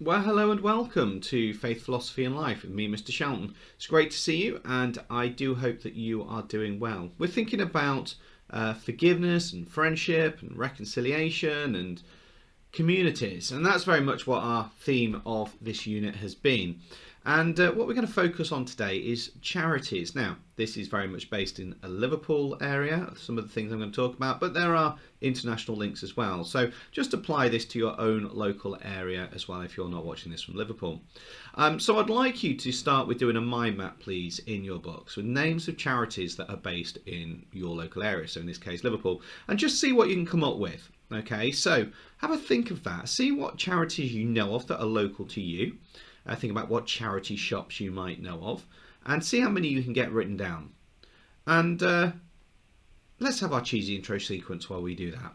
Well, hello and welcome to Faith, Philosophy and Life with me, Mr. Shelton. It's great to see you, and I do hope that you are doing well. We're thinking about forgiveness and friendship and reconciliation and communities, and that's very much what our theme of this unit has been. And what we're going to focus on today is charities. Now, this is very much based in a Liverpool area, some of the things I'm going to talk about, but there are international links as well. So just apply this to your own local area as well if you're not watching this from Liverpool. So I'd like you to start with doing a mind map, please, in your books with names of charities that are based in your local area, so in this case Liverpool, and just see what you can come up with. Okay, so have a think of that. See what charities you know of that are local to you. Think about what charity shops you might know of, and see how many you can get written down. And let's have our cheesy intro sequence while we do that.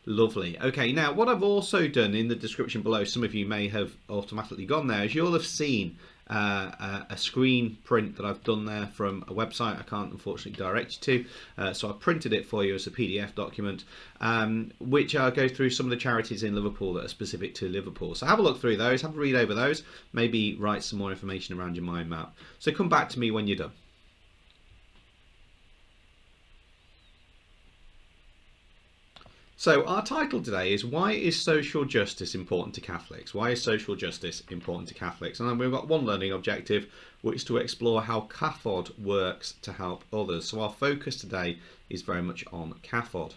Lovely. Okay, now what I've also done in the description below, some of you may have automatically gone there, is you'll have seen a screen print that I've done there from a website I can't unfortunately direct you to, so I've printed it for you as a PDF document, which goes through some of the charities in Liverpool that are specific to Liverpool. So have a look through those, have a read over those, maybe write some more information around your mind map. So come back to me when you're done. So our title today is Why is Social Justice Important to Catholics? Why is social justice important to Catholics? And then we've got one learning objective, which is to explore how Cafod works to help others. So our focus today is very much on Cafod.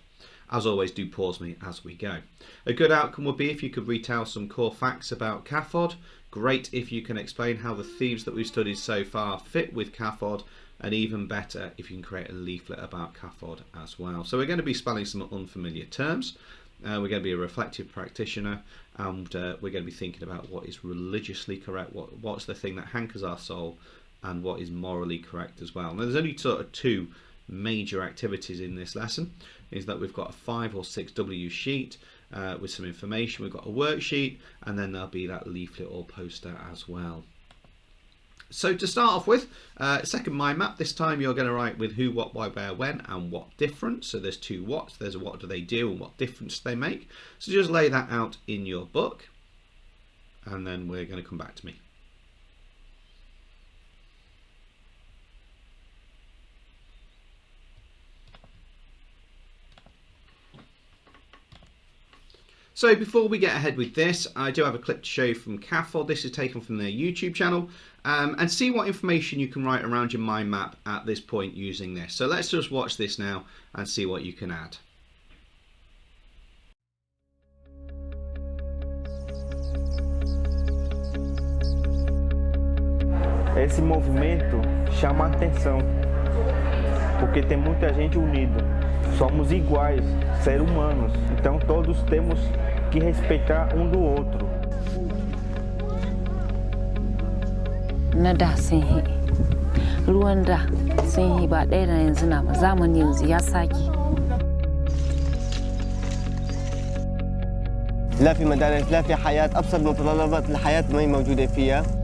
As always, do pause me as we go. A good outcome would be if you could retell some core facts about Cafod. Great if you can explain how the themes that we've studied so far fit with Cafod, and even better if you can create a leaflet about Cafod as well. So we're going to be spelling some unfamiliar terms, we're going to be a reflective practitioner, and we're going to be thinking about what is religiously correct, what's the thing that hankers our soul, and what is morally correct as well. Now there's only sort of two major activities in this lesson, is that we've got a 5 or 6 W sheet with some information, we've got a worksheet, and then there'll be that leaflet or poster as well. So to start off with, second mind map, this time you're going to write with who, what, why, where, when, and what difference. So there's two whats, there's a what do they do and what difference they make. So just lay that out in your book, and then we're going to come back to me. So before we get ahead with this, I do have a clip to show you from Cafod. This is taken from their YouTube channel, and see what information you can write around your mind map at this point using this. So let's just watch this now and see what you can add. Esse movimento chama a atenção, porque tem muita gente unida. Somos iguais, seres humanos, então todos temos que respeitar um do outro. Nada sinhi, ruwan da sinhi ba ɗaya da yanzu na ba, zamani yanzu ya sake. لا في مدارس، لا في حياة، أبسط متطلبات الحياة ما هي موجودة فيها.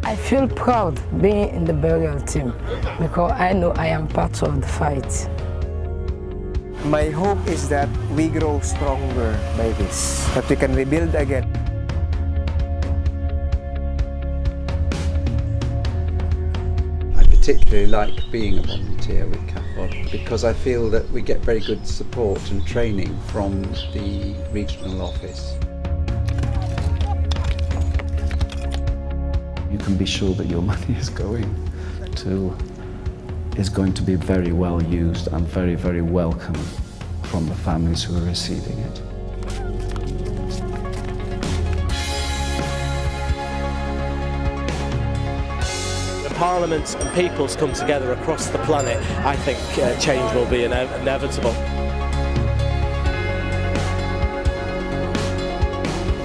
I feel proud being in the burial team because I know I am part of the fight. My hope is that we grow stronger by this, that we can rebuild again. I particularly like being a volunteer with Cafod because I feel that we get very good support and training from the regional office. You can be sure that your money is going to be very well used and very, very welcome from the families who are receiving it. When parliaments and peoples come together across the planet, I think change will be inevitable.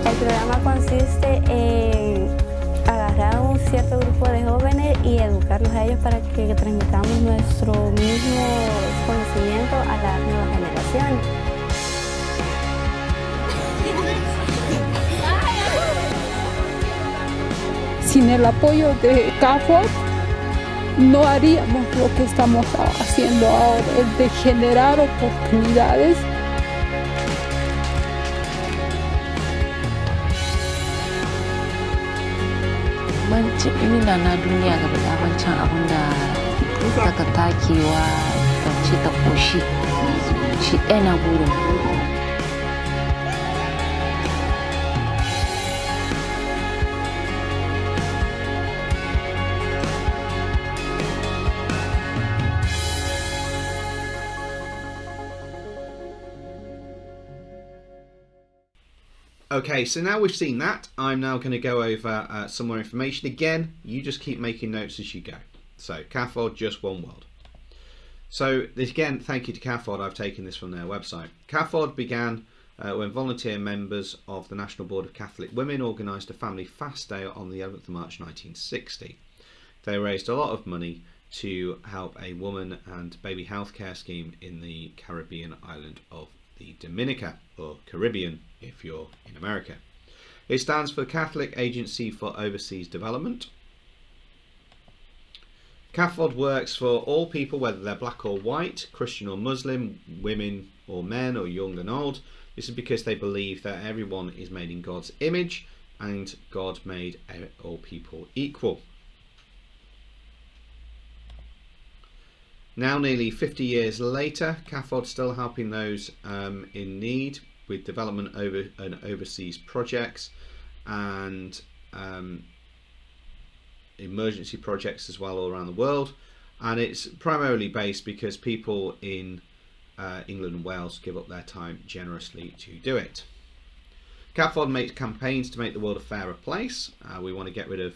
El programa consiste en agarrar a un cierto grupo de jóvenes y educarlos a ellos para que transmitamos nuestro mismo conocimiento a las nuevas generaciones. Sin el apoyo de Cafod, no haríamos lo que estamos haciendo ahora, el de generar oportunidades. Ina na duniya gaba da wancan abin da saka takewa ta ci ta koshi shi ɗaya na burin. Okay, so now we've seen that, I'm now going to go over some more information. Again, you just keep making notes as you go. So, Cafod, just one world. So, again, thank you to Cafod. I've taken this from their website. Cafod began when volunteer members of the National Board of Catholic Women organised a family fast day on the 11th of March 1960. They raised a lot of money to help a woman and baby healthcare scheme in the Caribbean island of the Dominica, or Caribbean if you're in America. It stands for Catholic Agency for Overseas Development. Cafod works for all people, whether they're black or white, Christian or Muslim, women or men, or young and old. This is because they believe that everyone is made in God's image and God made all people equal. Now, nearly 50 years later, Cafod's still helping those in need with development and overseas projects and emergency projects as well all around the world. And it's primarily based because people in England and Wales give up their time generously to do it. Cafod makes campaigns to make the world a fairer place. We want to get rid of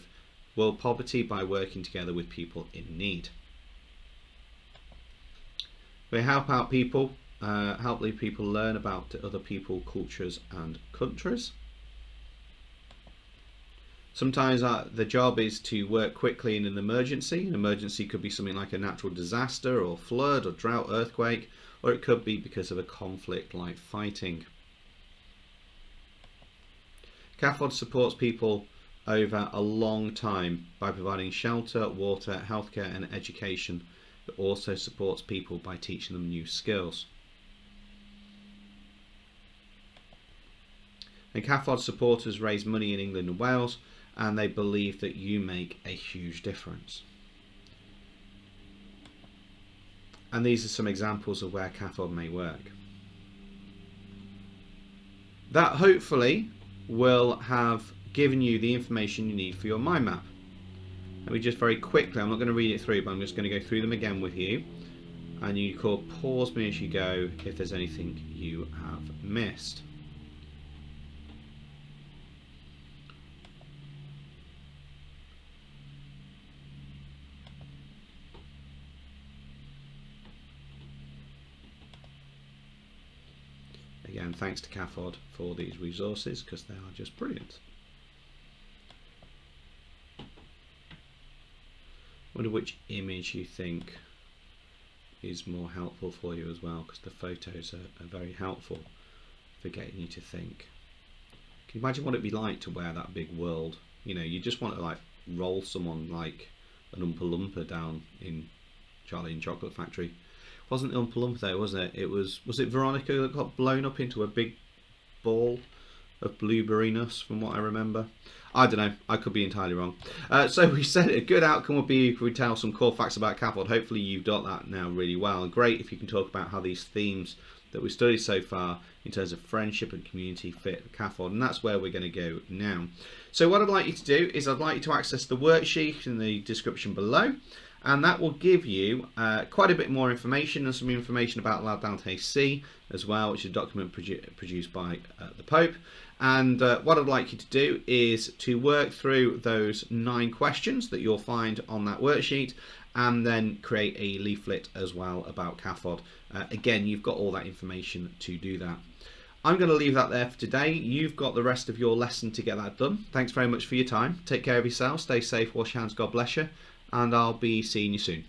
world poverty by working together with people in need. They help out people, help the people learn about other people, cultures and countries. Sometimes the job is to work quickly in an emergency. An emergency could be something like a natural disaster or flood or drought, earthquake, or it could be because of a conflict like fighting. Cafod supports people over a long time by providing shelter, water, healthcare and education. It also supports people by teaching them new skills. And Cafod supporters raise money in England and Wales, and they believe that you make a huge difference. And these are some examples of where Cafod may work. That hopefully will have given you the information you need for your mind map. Let me just very quickly, I'm not going to read it through, but I'm just going to go through them again with you. And you can pause me as you go if there's anything you have missed. Again, thanks to Cafod for these resources because they are just brilliant. Wonder which image you think is more helpful for you as well, because the photos are very helpful for getting you to think. Can you imagine what it'd be like to wear that big world? You know, you just want to like roll someone like an Oompa Loompa down in Charlie and Chocolate Factory. wasn't the Oompa Loompa though, wasn't it? Was it Veronica that got blown up into a big ball of blueberryness, from what I remember? I don't know, I could be entirely wrong. So we said a good outcome would be if we tell some core facts about Cafod. Hopefully you've got that now really well. And great if you can talk about how these themes that we've studied so far in terms of friendship and community fit Cafod, and that's where we're going to go now. So what I'd like you to do is I'd like you to access the worksheet in the description below, and that will give you quite a bit more information and some information about Laudate Si as well, which is a document produced by the Pope. And what I'd like you to do is to work through those 9 questions that you'll find on that worksheet, and then create a leaflet as well about Cafod. Again, you've got all that information to do that. I'm going to leave that there for today. You've got the rest of your lesson to get that done. Thanks very much for your time. Take care of yourself, stay safe, wash your hands, God bless you, and I'll be seeing you soon.